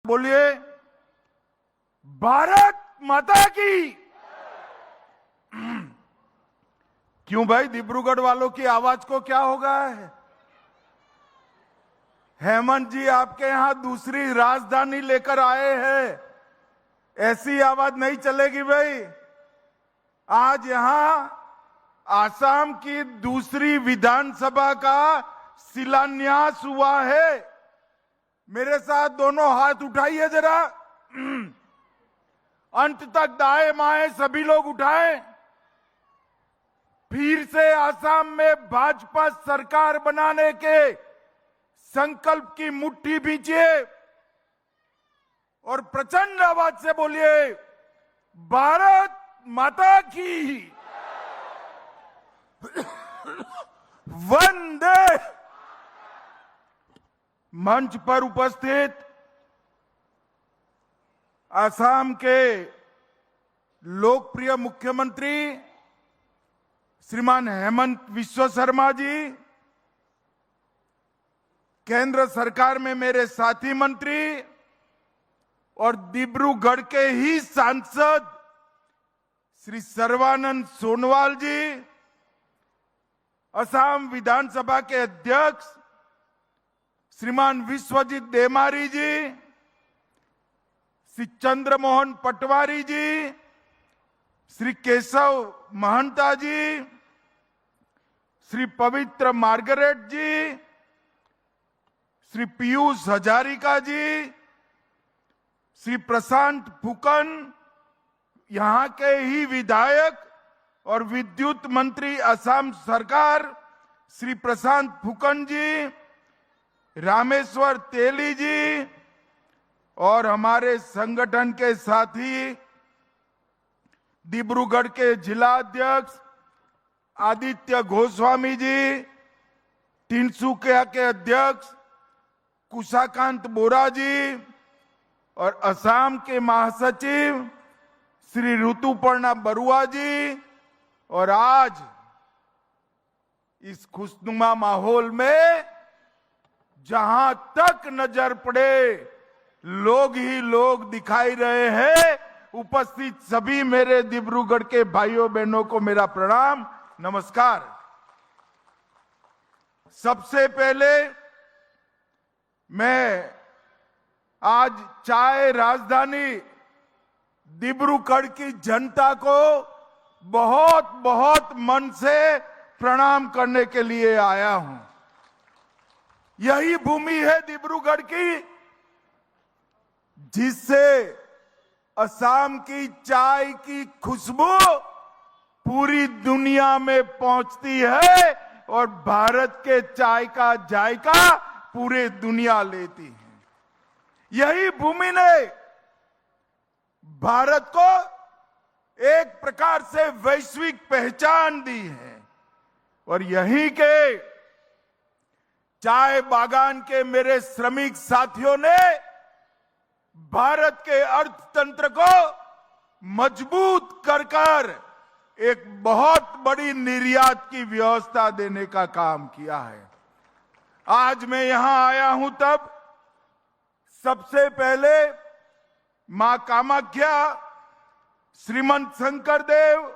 बोलिए भारत माता की। क्यों भाई, डिब्रूगढ़ वालों की आवाज को क्या हो गया है? हेमंत जी आपके यहां दूसरी राजधानी लेकर आए हैं, ऐसी आवाज नहीं चलेगी भाई। आज यहां आसाम की दूसरी विधानसभा का शिलान्यास हुआ है। मेरे साथ दोनों हाथ उठाइए जरा, अंत तक दाएं बाएं सभी लोग उठाएं। फिर से आसाम में भाजपा सरकार बनाने के संकल्प की मुट्ठी भींचिए और प्रचंड आवाज से बोलिए भारत माता की वंदे। मंच पर उपस्थित असम के लोकप्रिय मुख्यमंत्री श्रीमान हेमंत विश्व शर्मा जी, केंद्र सरकार में मेरे साथी मंत्री और डिब्रूगढ़ के ही सांसद श्री सर्बानंद सोनोवाल जी, असम विधानसभा के अध्यक्ष श्रीमान विश्वजीत देमारी जी, श्री चंद्रमोहन पटवारी जी, श्री केशव महंता जी, श्री पवित्र मार्गरेट जी, श्री पीयूष हजारिका जी, श्री प्रशांत फुकन, यहां के ही विधायक और विद्युत मंत्री असम सरकार श्री प्रशांत फुकन जी, रामेश्वर तेली जी और हमारे संगठन के साथी डिब्रूगढ़ के जिला अध्यक्ष आदित्य गोस्वामी जी, तिनसुकिया के अध्यक्ष कुशाकांत बोरा जी और असम के महासचिव श्री ऋतुपर्णा बरुआ जी। और आज इस खुशनुमा माहौल में जहां तक नजर पड़े लोग ही लोग दिखाई रहे हैं। उपस्थित सभी मेरे डिब्रूगढ़ के भाइयों बहनों को मेरा प्रणाम, नमस्कार। सबसे पहले मैं आज चाय राजधानी डिब्रूगढ़ की जनता को बहुत बहुत मन से प्रणाम करने के लिए आया हूं। यही भूमि है डिब्रूगढ़ की जिससे असम की चाय की खुशबू पूरी दुनिया में पहुंचती है और भारत के चाय का जायका पूरे दुनिया लेती है। यही भूमि ने भारत को एक प्रकार से वैश्विक पहचान दी है और यहीं के चाय बागान के मेरे श्रमिक साथियों ने भारत के अर्थतंत्र को मजबूत कर एक बहुत बड़ी निर्यात की व्यवस्था देने का काम किया है। आज मैं यहां आया हूं तब सबसे पहले मां कामाख्या, श्रीमंत शंकर देव,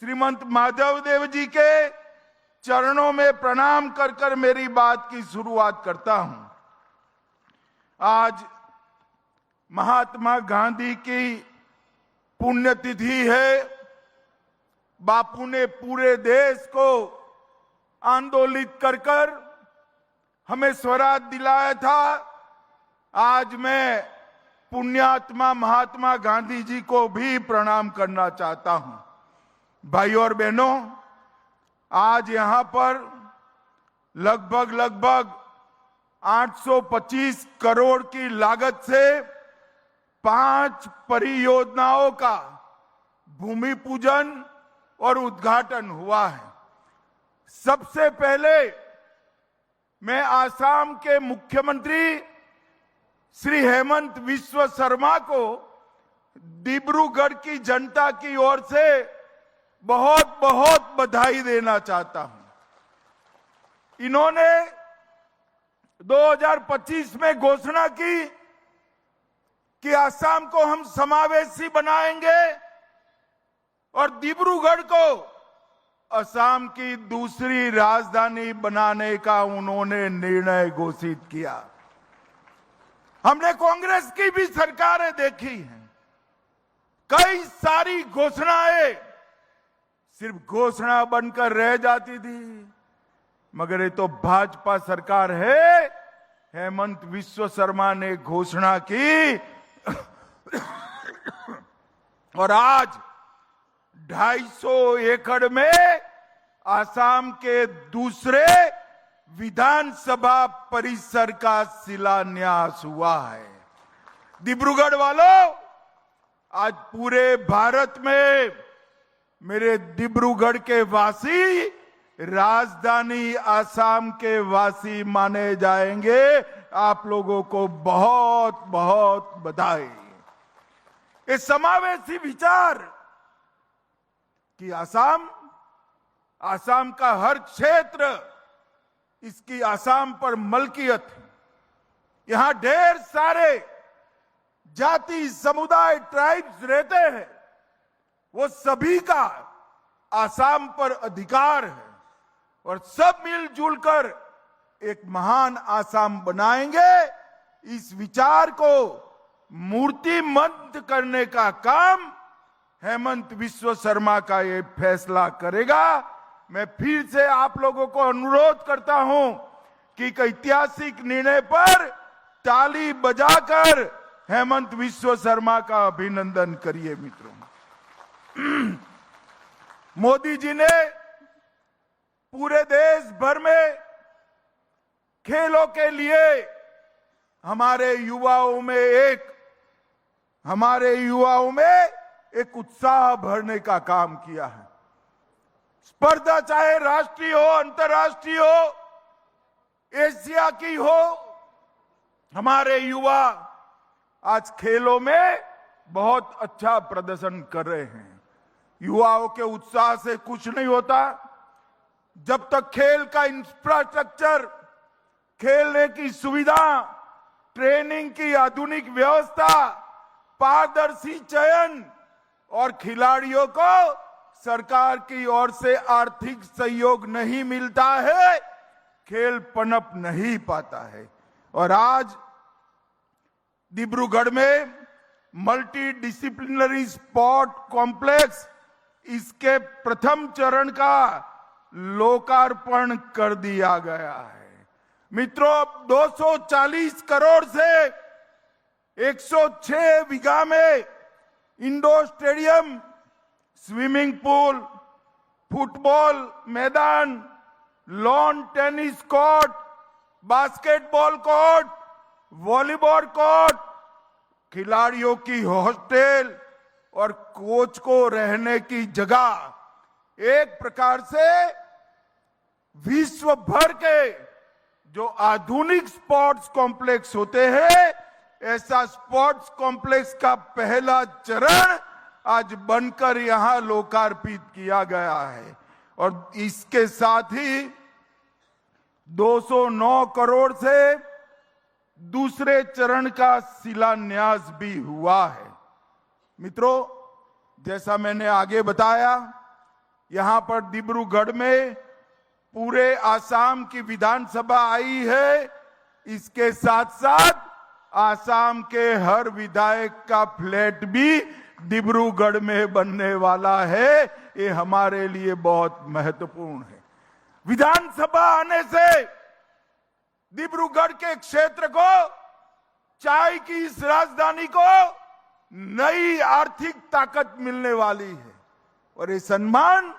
श्रीमंत माधव देव जी के चरणों में प्रणाम कर मेरी बात की शुरुआत करता हूं। आज महात्मा गांधी की पुण्यतिथि है। बापू ने पूरे देश को आंदोलित कर हमें स्वराज दिलाया था। आज मैं पुण्यात्मा महात्मा गांधी जी को भी प्रणाम करना चाहता हूं। भाइयों और बहनों, आज यहां पर लगभग 825 करोड़ की लागत से 5 परियोजनाओं का भूमि पूजन और उद्घाटन हुआ है। सबसे पहले मैं आसाम के मुख्यमंत्री श्री हेमंत विश्व शर्मा को डिब्रूगढ़ की जनता की ओर से बहुत बहुत बधाई देना चाहता हूं। इन्होंने 2025 में घोषणा की कि असम को हम समावेशी बनाएंगे और डिब्रूगढ़ को असम की दूसरी राजधानी बनाने का उन्होंने निर्णय घोषित किया। हमने कांग्रेस की भी सरकारें देखी हैं, कई सारी घोषणाएं सिर्फ घोषणा बनकर रह जाती थी, मगर ये तो भाजपा सरकार है। हेमंत विश्व शर्मा ने घोषणा की और आज 250 एकड़ में असम के दूसरे विधानसभा परिसर का शिलान्यास हुआ है। डिब्रूगढ़ वालों, आज पूरे भारत में मेरे डिब्रूगढ़ के वासी राजधानी असम के वासी माने जाएंगे। आप लोगों को बहुत बहुत बधाई। इस समावेशी विचार कि असम का हर क्षेत्र इसकी असम पर मलकियत है। यहां ढेर सारे जाति समुदाय ट्राइब्स रहते हैं, वो सभी का असम पर अधिकार है और सब मिलजुल कर एक महान असम बनाएंगे। इस विचार को मूर्तिमंत करने का काम हेमंत विश्व शर्मा का ये फैसला करेगा। मैं फिर से आप लोगों को अनुरोध करता हूं कि एक ऐतिहासिक निर्णय पर ताली बजाकर हेमंत विश्व शर्मा का अभिनंदन करिए। मित्रों, मोदी जी ने पूरे देश भर में खेलों के लिए हमारे युवाओं में एक उत्साह भरने का काम किया है। स्पर्धा चाहे राष्ट्रीय हो, अंतर्राष्ट्रीय हो, एशिया की हो, हमारे युवा आज खेलों में बहुत अच्छा प्रदर्शन कर रहे हैं। युवाओं के उत्साह से कुछ नहीं होता जब तक खेल का इंफ्रास्ट्रक्चर, खेलने की सुविधा, ट्रेनिंग की आधुनिक व्यवस्था, पारदर्शी चयन और खिलाड़ियों को सरकार की ओर से आर्थिक सहयोग नहीं मिलता है, खेल पनप नहीं पाता है। और आज डिब्रूगढ़ में मल्टी डिसिप्लिनरी स्पोर्ट कॉम्प्लेक्स, इसके प्रथम चरण का लोकार्पण कर दिया गया है। मित्रों, 240 करोड़ से 106 बीघा में indoor stadium, swimming pool, football मैदान, lawn tennis court, basketball court, volleyball court, खिलाड़ियों की हॉस्टल और कोच को रहने की जगह, एक प्रकार से विश्व भर के जो आधुनिक स्पोर्ट्स कॉम्प्लेक्स होते हैं, ऐसा स्पोर्ट्स कॉम्प्लेक्स का पहला चरण आज बनकर यहां लोकार्पित किया गया है। और इसके साथ ही 209 करोड़ से दूसरे चरण का शिलान्यास भी हुआ है। मित्रों, जैसा मैंने आगे बताया, यहां पर डिब्रूगढ़ में पूरे आसाम की विधानसभा आई है। इसके साथ साथ आसाम के हर विधायक का फ्लैट भी डिब्रूगढ़ में बनने वाला है। ये हमारे लिए बहुत महत्वपूर्ण है। विधानसभा आने से डिब्रूगढ़ के क्षेत्र को, चाय की इस राजधानी को नई आर्थिक ताकत मिलने वाली है। और ये सम्मान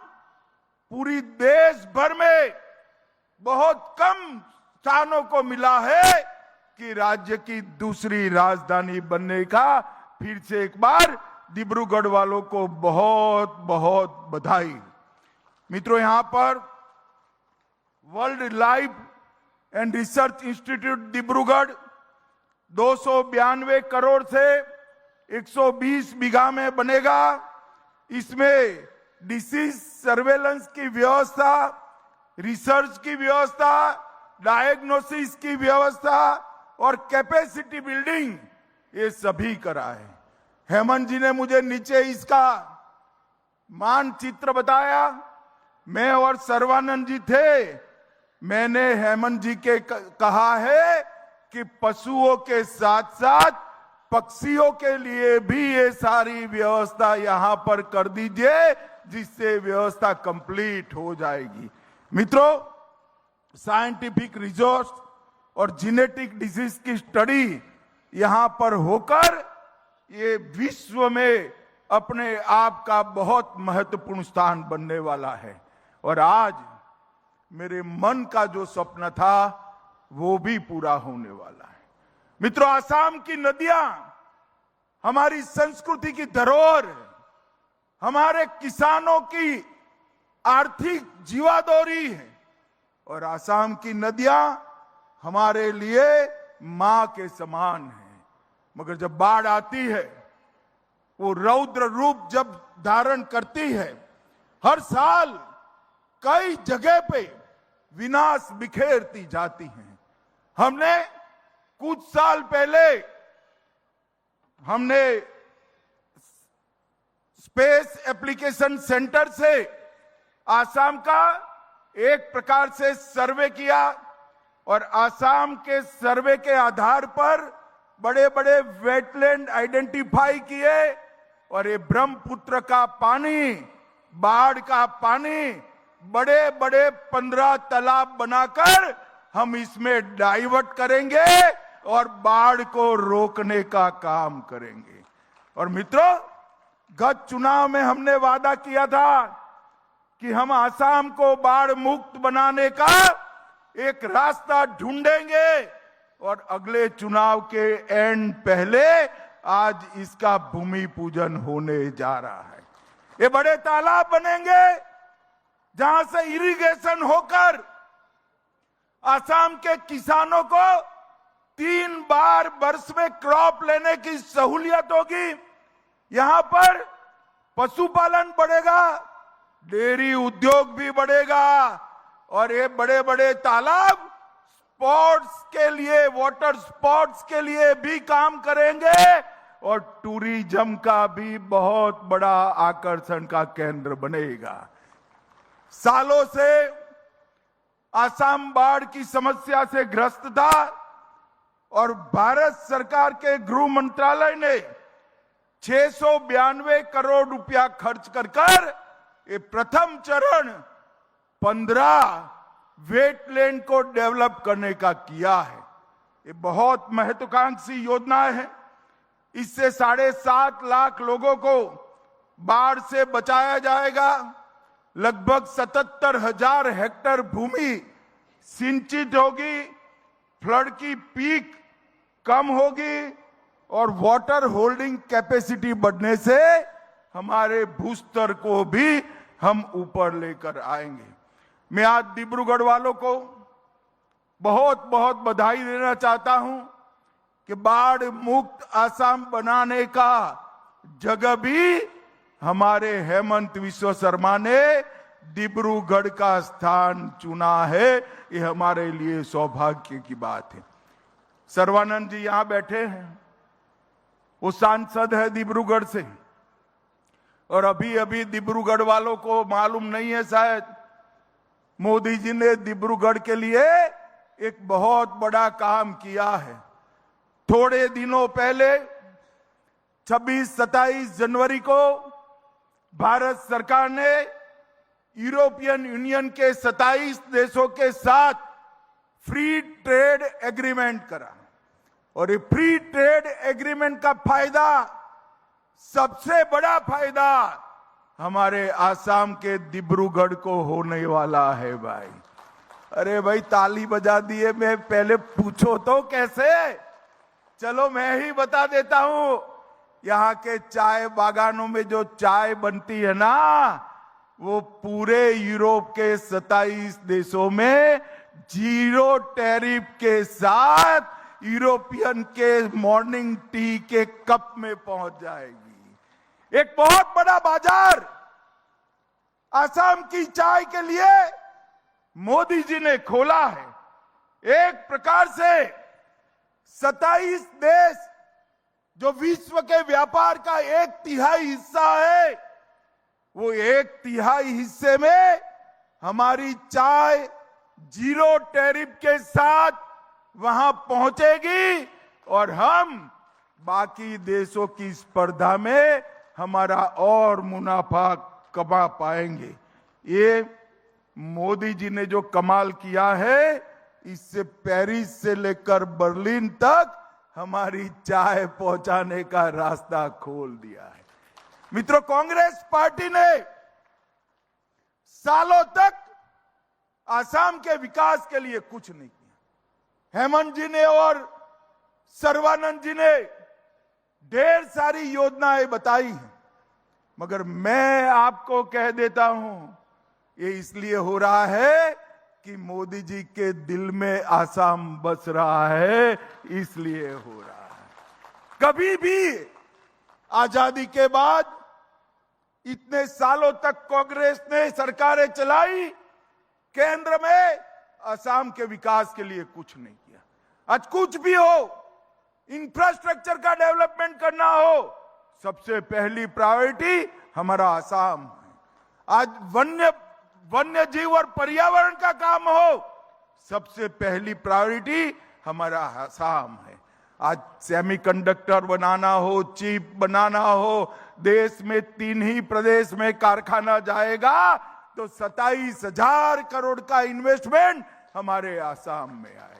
पूरी देश भर में बहुत कम स्थानों को मिला है कि राज्य की दूसरी राजधानी बनने का। फिर से एक बार डिब्रूगढ़ वालों को बहुत बहुत बधाई। मित्रों, यहां पर world life and research institute Dibrugarh 292 crore से 120 बीघा में बनेगा। इसमें डिसीज सर्वेलेंस की व्यवस्था, रिसर्च की व्यवस्था, डायग्नोसिस की व्यवस्था और कैपेसिटी बिल्डिंग, ये सभी कराए। हेमंत जी ने मुझे नीचे इसका मानचित्र बताया, मैं और सर्वानंद जी थे। मैंने हेमंत जी के कहा है कि पशुओं के साथ साथ पक्षियों के लिए भी ये सारी व्यवस्था यहां पर कर दीजिए, जिससे व्यवस्था कंप्लीट हो जाएगी। मित्रों, साइंटिफिक रिसोर्स और जेनेटिक डिजीज की स्टडी यहां पर होकर ये विश्व में अपने आप का बहुत महत्वपूर्ण स्थान बनने वाला है। और आज मेरे मन का जो सपना था वो भी पूरा होने वाला है। मित्रों, आसाम की नदियां हमारी संस्कृति की धरोहर है, हमारे किसानों की आर्थिक जीवादोरी है, और आसाम की नदियां हमारे लिए मां के समान है। मगर जब बाढ़ आती है, वो रौद्र रूप जब धारण करती है, हर साल कई जगह पे विनाश बिखेरती जाती हैं। हमने कुछ साल पहले स्पेस एप्लीकेशन सेंटर से आसाम का एक प्रकार से सर्वे किया, और आसाम के सर्वे के आधार पर बड़े बड़े वेटलैंड आइडेंटिफाई किए, और ये ब्रह्मपुत्र का पानी, बाढ़ का पानी, बड़े बड़े 15 तालाब बनाकर हम इसमें डाइवर्ट करेंगे और बाढ़ को रोकने का काम करेंगे। और मित्रों, गत चुनाव में हमने वादा किया था कि हम आसाम को बाढ़ मुक्त बनाने का एक रास्ता ढूंढेंगे, और अगले चुनाव के एंड पहले आज इसका भूमि पूजन होने जा रहा है। ये बड़े तालाब बनेंगे जहां से इरिगेशन होकर आसाम के किसानों को 3 बार वर्ष में क्रॉप लेने की सहूलियत होगी। यहां पर पशुपालन बढ़ेगा, डेयरी उद्योग भी बढ़ेगा, और ये बड़े बड़े तालाब स्पोर्ट्स के लिए, वाटर स्पोर्ट्स के लिए भी काम करेंगे, और टूरिज्म का भी बहुत बड़ा आकर्षण का केंद्र बनेगा। सालों से आसाम बाढ़ की समस्या से ग्रस्त था, और भारत सरकार के गृह मंत्रालय ने 692 करोड़ रुपया खर्च कर ये प्रथम चरण 15 वेटलैंड को डेवलप करने का किया है। ये बहुत महत्वाकांक्षी योजना है। इससे 7.5 लाख लोगों को बाढ़ से बचाया जाएगा। लगभग 77,000 हेक्टेयर भूमि सिंचित होगी, फ्लड की पीक कम होगी, और वाटर होल्डिंग कैपेसिटी बढ़ने से हमारे भूस्तर को भी हम ऊपर लेकर आएंगे। मैं आज डिब्रूगढ़ वालों को बहुत बहुत बधाई देना चाहता हूं कि बाढ़ मुक्त आसाम बनाने का जगह भी हमारे हेमंत विश्व शर्मा ने डिब्रूगढ़ का स्थान चुना है। ये हमारे लिए सौभाग्य की बात है। सर्वानंद जी यहां बैठे हैं, वो सांसद है डिब्रूगढ़ से, और अभी अभी डिब्रूगढ़ वालों को मालूम नहीं है शायद, मोदी जी ने डिब्रूगढ़ के लिए एक बहुत बड़ा काम किया है। थोड़े दिनों पहले 26-27 जनवरी को भारत सरकार ने यूरोपियन यूनियन के 27 देशों के साथ फ्री ट्रेड एग्रीमेंट करा, और ये फ्री ट्रेड एग्रीमेंट का फायदा, सबसे बड़ा फायदा हमारे आसाम के डिब्रूगढ़ को होने वाला है। भाई, अरे भाई ताली बजा दिए, मैं पहले पूछो तो कैसे। चलो मैं ही बता देता हूं, यहाँ के चाय बागानों में जो चाय बनती है ना, वो पूरे यूरोप के 27 देशों में 0 टैरिफ के साथ यूरोपियन के मॉर्निंग टी के कप में पहुंच जाएगी। एक बहुत बड़ा बाजार आसाम की चाय के लिए मोदी जी ने खोला है। एक प्रकार से 27 देश जो विश्व के व्यापार का 1/3 हिस्सा है, वो 1/3 हिस्से में हमारी चाय 0 टैरिफ के साथ वहां पहुंचेगी और हम बाकी देशों की स्पर्धा में हमारा और मुनाफा कमा पाएंगे। ये मोदी जी ने जो कमाल किया है, इससे पेरिस से लेकर बर्लिन तक हमारी चाय पहुंचाने का रास्ता खोल दिया है। मित्रों, कांग्रेस पार्टी ने सालों तक आसाम के विकास के लिए कुछ नहीं किया। हेमंत जी ने और सर्बानंद जी ने ढेर सारी योजनाएं बताई हैं, मगर मैं आपको कह देता हूं, ये इसलिए हो रहा है कि मोदी जी के दिल में आसाम बस रहा है, इसलिए हो रहा है। कभी भी आजादी के बाद इतने सालों तक कांग्रेस ने सरकारें चलाई, केंद्र में आसाम के विकास के लिए कुछ नहीं किया। आज कुछ भी हो, इंफ्रास्ट्रक्चर का डेवलपमेंट करना हो, सबसे पहली प्रायोरिटी हमारा आसाम है। आज वन्य जीव और पर्यावरण का काम हो, सबसे पहली प्रायोरिटी हमारा आसाम है। आज सेमीकंडक्टर बनाना हो, चिप बनाना हो, देश में 3 ही प्रदेश में कारखाना जाएगा तो 27,000 करोड़ का इन्वेस्टमेंट हमारे आसाम में आएगा।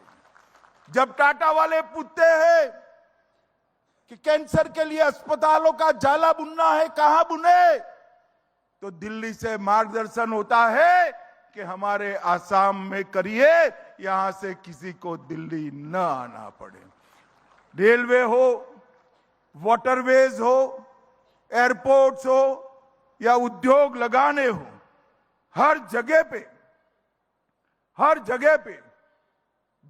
जब टाटा वाले पूछते हैं कि कैंसर के लिए अस्पतालों का जाला बुनना है, कहां बुने, तो दिल्ली से मार्गदर्शन होता है कि हमारे आसाम में करिए, यहां से किसी को दिल्ली न आना पड़े। रेलवे हो, वाटरवेज हो, एयरपोर्ट्स हो या उद्योग लगाने हो, हर जगह पे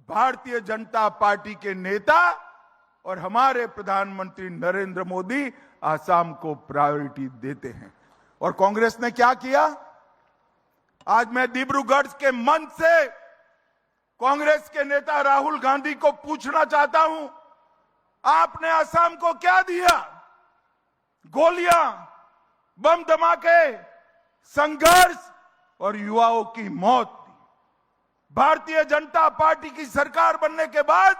भारतीय जनता पार्टी के नेता और हमारे प्रधानमंत्री नरेंद्र मोदी आसाम को प्रायोरिटी देते हैं। और कांग्रेस ने क्या किया? आज मैं डिब्रूगढ़ के मंच से कांग्रेस के नेता राहुल गांधी को पूछना चाहता हूं, आपने आसाम को क्या दिया? गोलियां, बम धमाके, संघर्ष और युवाओं की मौत। भारतीय जनता पार्टी की सरकार बनने के बाद,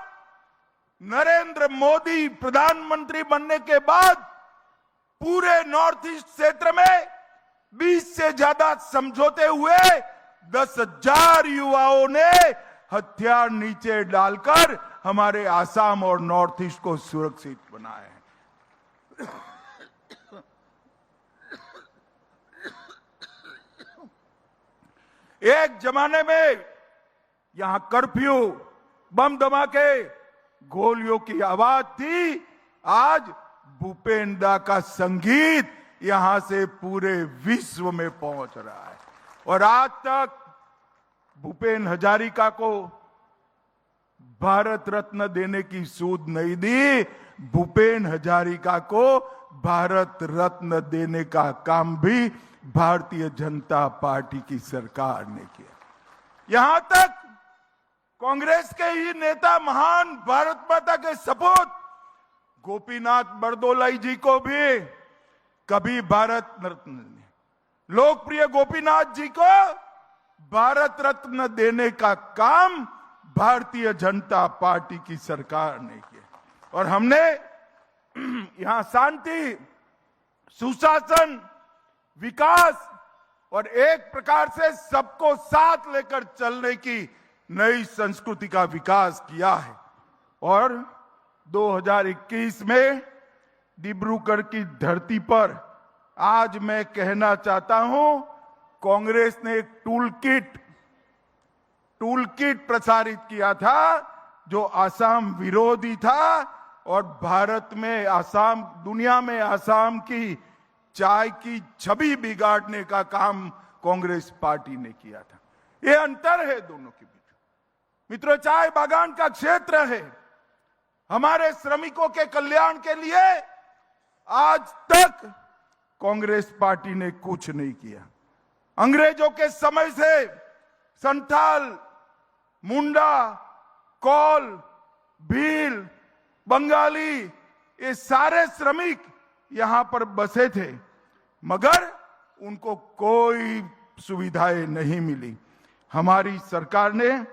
नरेंद्र मोदी प्रधानमंत्री बनने के बाद पूरे नॉर्थ ईस्ट क्षेत्र में 20 से ज्यादा समझौते हुए, 10,000 युवाओं ने हथियार नीचे डालकर हमारे आसाम और नॉर्थ ईस्ट को सुरक्षित बनाया है। एक जमाने में यहां कर्फ्यू, बम धमाके, गोलियों की आवाज थी। आज भूपेन दा का संगीत यहां से पूरे विश्व में पहुंच रहा है। और आज तक भूपेन हजारिका को भारत रत्न देने की सूद नहीं दी, भूपेन हजारिका को भारत रत्न देने का काम भी भारतीय जनता पार्टी की सरकार ने किया। यहां तक कांग्रेस के ही नेता, महान भारत माता के सपूत गोपीनाथ बरदोलाई जी को भी कभी भारत रत्न, लोकप्रिय गोपीनाथ जी को भारत रत्न देने का काम भारतीय जनता पार्टी की सरकार ने किया। और हमने यहां शांति, सुशासन, विकास और एक प्रकार से सबको साथ लेकर चलने की नई संस्कृति का विकास किया है। और 2021 में डिब्रूगढ़ की धरती पर आज मैं कहना चाहता हूं, कांग्रेस ने एक टूल किट प्रसारित किया था जो आसाम विरोधी था और भारत में आसाम, दुनिया में आसाम की चाय की छवि बिगाड़ने का काम कांग्रेस पार्टी ने किया था। ये अंतर है दोनों के बीच। मित्रों, चाय बागान का क्षेत्र है, हमारे श्रमिकों के कल्याण के लिए आज तक कांग्रेस पार्टी ने कुछ नहीं किया। अंग्रेजों के समय से संथाल, मुंडा, कौल, भील, बंगाली, ये सारे श्रमिक यहां पर बसे थे, मगर उनको कोई सुविधाएं नहीं मिली। हमारी सरकार ने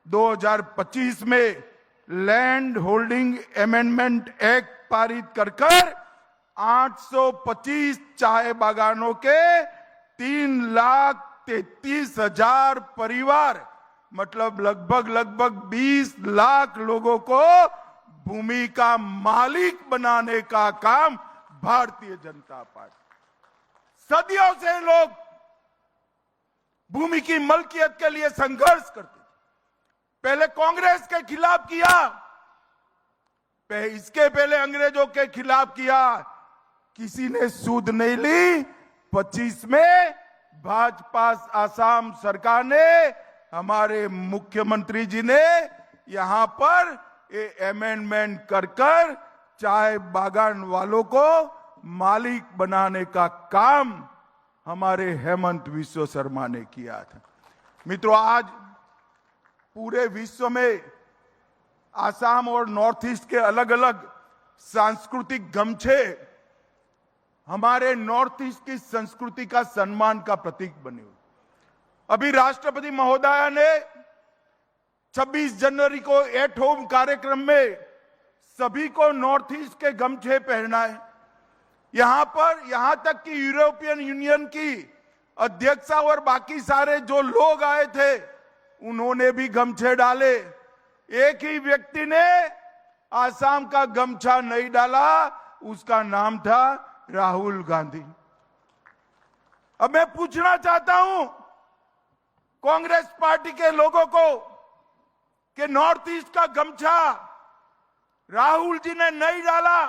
2025 में लैंड होल्डिंग अमेंडमेंट एक्ट पारित कर 825 चाय बागानों के 3,33,000 परिवार, मतलब लगभग 20 लाख लोगों को भूमि का मालिक बनाने का काम भारतीय जनता पार्टी। सदियों से लोग भूमि की मलकियत के लिए संघर्ष करते थे। पहले कांग्रेस के खिलाफ किया, इसके पहले अंग्रेजों के खिलाफ किया, किसी ने सूद नहीं ली। 25 में भाजपा आसाम सरकार ने, हमारे मुख्यमंत्री जी ने यहां पर ये अमेंडमेंट कर चाय बागान वालों को मालिक बनाने का काम हमारे हेमंत विश्व शर्मा ने किया था। मित्रों, आज पूरे विश्व में आसाम और नॉर्थ ईस्ट के अलग अलग सांस्कृतिक गमछे हमारे नॉर्थ ईस्ट की संस्कृति का सम्मान का प्रतीक बने हुए। अभी राष्ट्रपति महोदया ने 26 जनवरी को एट होम कार्यक्रम में सभी को नॉर्थ ईस्ट के गमछे पहनाए। यहां तक कि यूरोपियन यूनियन की अध्यक्षा और बाकी सारे जो लोग आए थे उन्होंने भी गमछे डाले। एक ही व्यक्ति ने आसाम का गमछा नहीं डाला, उसका नाम था राहुल गांधी। अब मैं पूछना चाहता हूं कांग्रेस पार्टी के लोगों को कि नॉर्थ ईस्ट का गमछा राहुल जी ने नहीं डाला,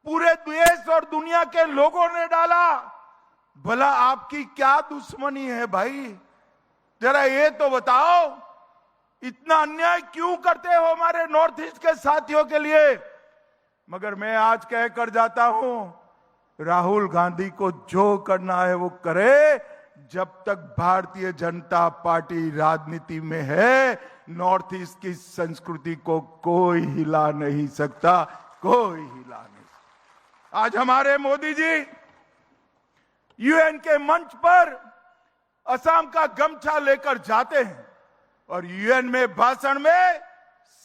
पूरे देश और दुनिया के लोगों ने डाला। भला आपकी क्या दुश्मनी है भाई? जरा ये तो बताओ, इतना अन्याय क्यों करते हो हमारे नॉर्थ ईस्ट के साथियों के लिए? मगर मैं आज कह कर जाता हूं, राहुल गांधी को जो करना है वो करे। जब तक भारतीय जनता पार्टी राजनीति में है, नॉर्थ ईस्ट की संस्कृति को कोई हिला नहीं सकता, कोई हिला नहीं। आज हमारे मोदी जी यूएन के मंच पर असम का गमछा लेकर जाते हैं और यूएन में भाषण में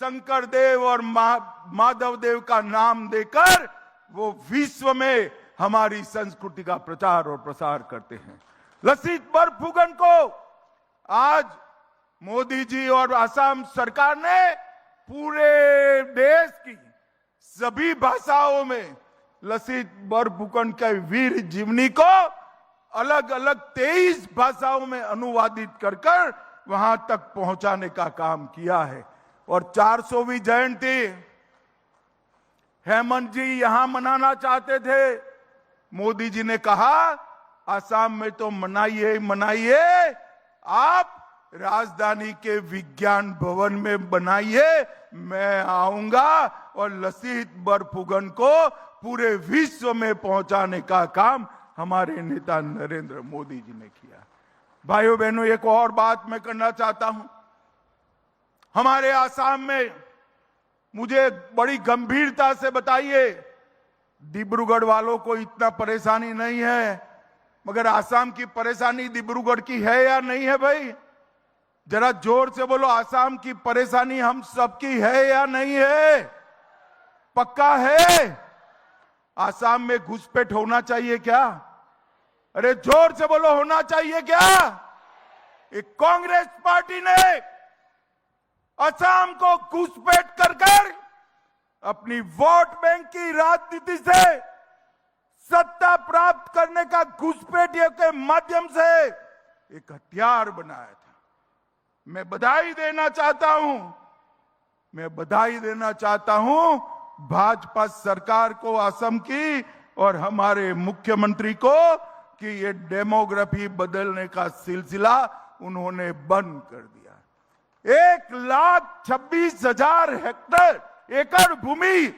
शंकर देव और माधव देव का नाम देकर वो विश्व में हमारी संस्कृति का प्रचार और प्रसार करते हैं। लसित बरफुकन को आज मोदी जी और असम सरकार ने पूरे देश की सभी भाषाओं में लसित बरफुकन के वीर जीवनी को अलग अलग 23 भाषाओं में अनुवादित कर वहां तक पहुंचाने का काम किया है। और 400वीं जयंती हेमंत जी यहां मनाना चाहते थे। मोदी जी ने कहा आसाम में तो मनाइए मनाइए, आप राजधानी के विज्ञान भवन में बनाइए, मैं आऊंगा और लसित बरफुकन को पूरे विश्व में पहुंचाने का काम हमारे नेता नरेंद्र मोदी जी ने किया। भाइयों बहनों, एक और बात मैं करना चाहता हूं। हमारे आसाम में मुझे बड़ी गंभीरता से बताइए, डिब्रूगढ़ वालों को इतना परेशानी नहीं है, मगर आसाम की परेशानी डिब्रूगढ़ की है या नहीं है? भाई जरा जोर से बोलो, आसाम की परेशानी हम सबकी है या नहीं है? पक्का है? आसाम में घुसपैठ होना चाहिए क्या? अरे जोर से बोलो, होना चाहिए क्या? एक कांग्रेस पार्टी ने असम को घुसपैठ कर अपनी वोट बैंक की राजनीति से सत्ता प्राप्त करने का घुसपैठियों के माध्यम से एक हथियार बनाया था। मैं बधाई देना चाहता हूं भाजपा सरकार को, असम की और हमारे मुख्यमंत्री को कि ये डेमोग्राफी बदलने का सिलसिला उन्होंने बंद कर दिया। 1,26,000 हेक्टेयर एकड़ भूमि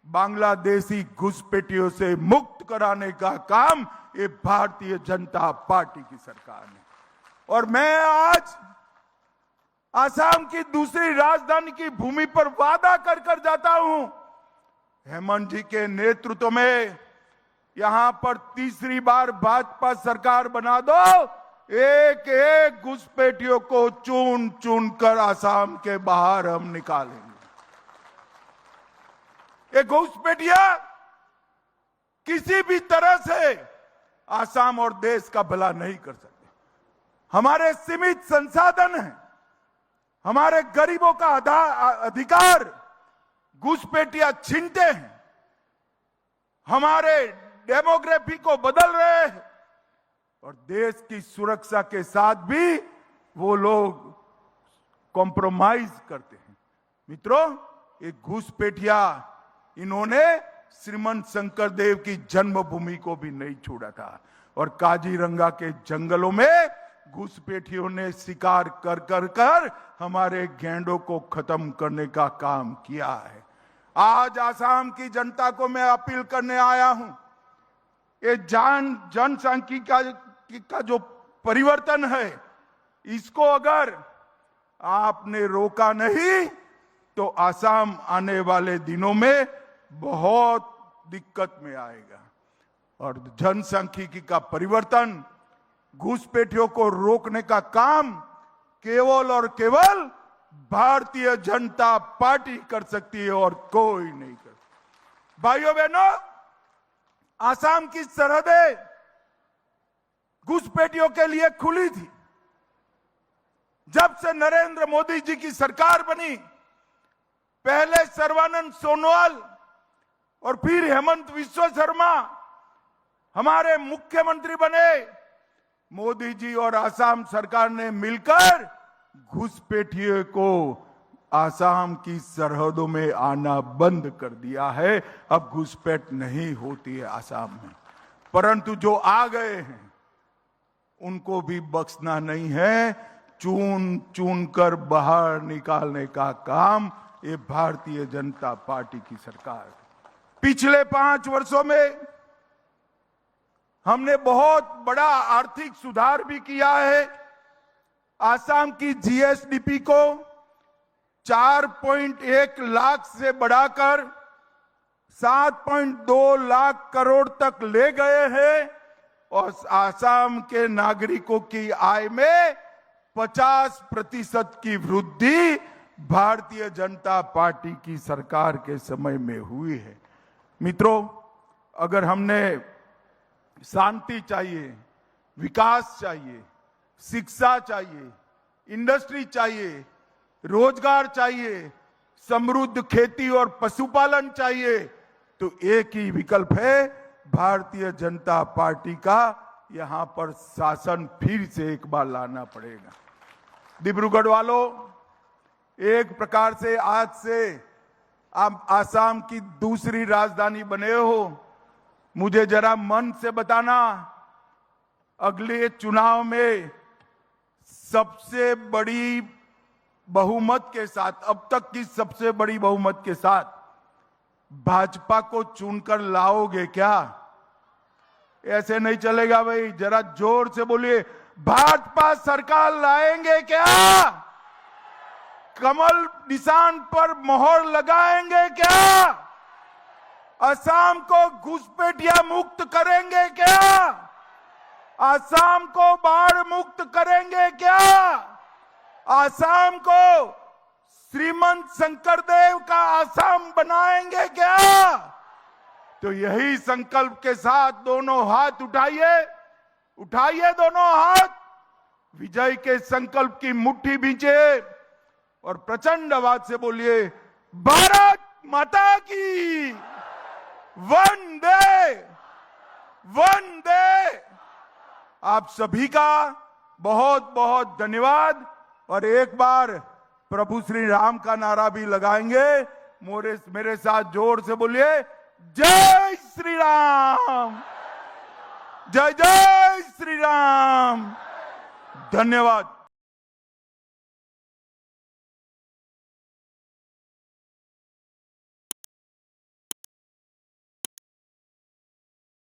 बांग्लादेशी घुसपैठियों से मुक्त कराने का काम ये भारतीय जनता पार्टी की सरकार ने। और मैं आज असम की दूसरी राजधानी की भूमि पर वादा कर जाता हूं, हेमंत जी के नेतृत्व में यहां पर तीसरी बार भाजपा सरकार बना दो, एक एक घुसपैठियों को चुन चुन कर आसाम के बाहर हम निकालेंगे। ये घुसपैठिया किसी भी तरह से आसाम और देश का भला नहीं कर सकते। हमारे सीमित संसाधन हैं, हमारे गरीबों का अधिकार घुसपैठिया छीनते हैं, हमारे डेमोग्राफी को बदल रहे हैं और देश की सुरक्षा के साथ भी वो लोग कॉम्प्रोमाइज करते हैं। मित्रों, एक घुसपैठिया इन्होंने श्रीमंत शंकरदेव की जन्मभूमि को भी नहीं छोड़ा था और काजीरंगा के जंगलों में घुसपैठियों ने शिकार कर कर कर हमारे गैंडों को खत्म करने का काम किया है। आज आसाम की जनता को मैं अपील करने आया हूं, ये जनसांख्यिकी का जो परिवर्तन है, इसको अगर आपने रोका नहीं तो आसाम आने वाले दिनों में बहुत दिक्कत में आएगा। और जनसांख्यिकी का परिवर्तन, घुसपैठियों को रोकने का काम केवल और केवल भारतीय जनता पार्टी कर सकती है और कोई नहीं कर। भाइयों बहनों, आसाम की सरहदें घुसपैठियों के लिए खुली थी। जब से नरेंद्र मोदी जी की सरकार बनी, पहले सर्बानंद सोनोवाल और फिर हेमंत विश्व शर्मा हमारे मुख्यमंत्री बने। मोदी जी और आसाम सरकार ने मिलकर घुसपैठियों को आसाम की सरहदों में आना बंद कर दिया है। अब घुसपैठ नहीं होती है आसाम में, परंतु जो आ गए हैं उनको भी बख्शना नहीं है। चुन चुन कर बाहर निकालने का काम ये भारतीय जनता पार्टी की सरकार। पिछले 5 वर्षों में हमने बहुत बड़ा आर्थिक सुधार भी किया है। आसाम की जीएसडीपी को 4.1 लाख से बढ़ाकर 7.2 लाख करोड़ तक ले गए हैं और आसाम के नागरिकों की आय में 50% की वृद्धि भारतीय जनता पार्टी की सरकार के समय में हुई है। मित्रों, अगर हमने शांति चाहिए, विकास चाहिए, शिक्षा चाहिए, इंडस्ट्री चाहिए, रोजगार चाहिए, समृद्ध खेती और पशुपालन चाहिए, तो एक ही विकल्प है भारतीय जनता पार्टी का। यहां पर शासन फिर से एक बार लाना पड़ेगा। डिब्रूगढ़ वालों, एक प्रकार से आज से आप आसाम की दूसरी राजधानी बने हो। मुझे जरा मन से बताना, अगले चुनाव में सबसे बड़ी बहुमत के साथ, अब तक की सबसे बड़ी बहुमत के साथ भाजपा को चुनकर लाओगे क्या? ऐसे नहीं चलेगा भाई, जरा जोर से बोलिए, भाजपा सरकार लाएंगे क्या? कमल निशान पर मोहर लगाएंगे क्या? असम को घुसपैठिया मुक्त करेंगे क्या? असम को बाढ़ मुक्त करेंगे क्या? असम को श्रीमंत शंकरदेव का असम बनाएंगे क्या? तो यही संकल्प के साथ दोनों हाथ उठाइए, उठाइए दोनों हाथ, विजय के संकल्प की मुट्ठी भींचे और प्रचंड आवाज से बोलिए, भारत माता की वंदे वंदे। आप सभी का बहुत बहुत धन्यवाद। और एक बार प्रभु श्री राम का नारा भी लगाएंगे। मेरे साथ जोर से बोलिए, जय श्री राम, जय जय श्री राम। धन्यवाद।